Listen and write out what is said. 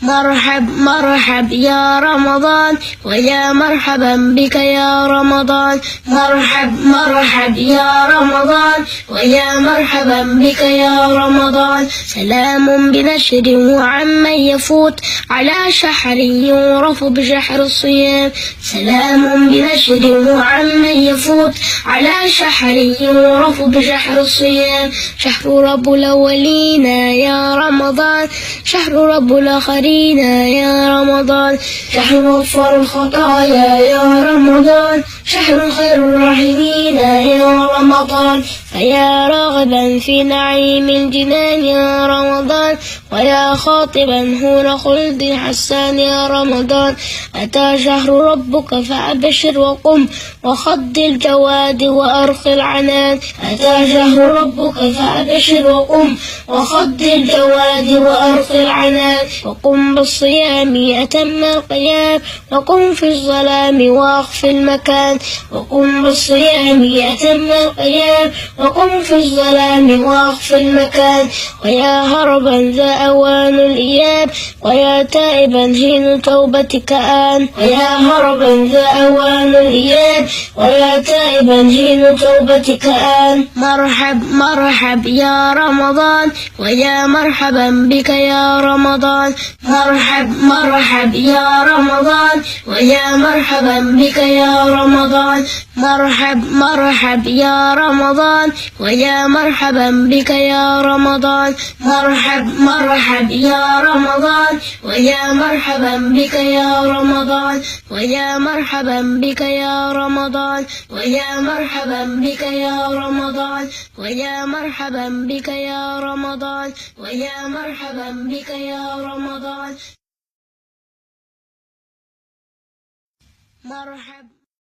مرحب يا رمضان ويا مرحبا بك يا رمضان. مرحب يا رمضان ويا مرحبا بك يا رمضان. سلام بنشر وعمن يفوت على شحر يعرف بشحر الصيام. سلام بنشر وعمن يفوت على شحر يعرف بشحر الصيام. شهر رب الأولين يا رمضان، شهر رب الآخرين يا رمضان. شهر غفر الخطايا يا رمضان، شهر خير الراحمين يا رمضان. فيا راغبا في نعيم الجنان يا رمضان، ويا خاطبا هون خلد حسان يا رمضان. أتى شهر ربك فأبشر وقم وخض الجواد وأرخ العنان. أتى شهر ربك فأبشر وقم وخض الجواد وأرخ العنان. وقم بالصيام أتم القيام، وقم في الظلام وأخف المكان. وقم بالصيام أتم القيام، وقم في الظلام وأخف المكان. ويا هربا ذا أوان الإياب، ويا تائبا حين توبتك آن. ويا هربا ذا أوان الإياب، ويا تائبا حين توبتك آن. مرحب يا رمضان ويا مرحبا بك يا رمضان. مرحب يا رمضان ويا مرحبا بك يا رمضان. مرحب يا رمضان ويا مرحبا بك يا رمضان. مرحب يا رمضان ويا مرحبا بك يا رمضان. ويا مرحبا بك يا رمضان. ويا مرحبا بك يا رمضان. ويا مرحبا بك يا رمضان. ويا مرحبا بك يا رمضان. مرحب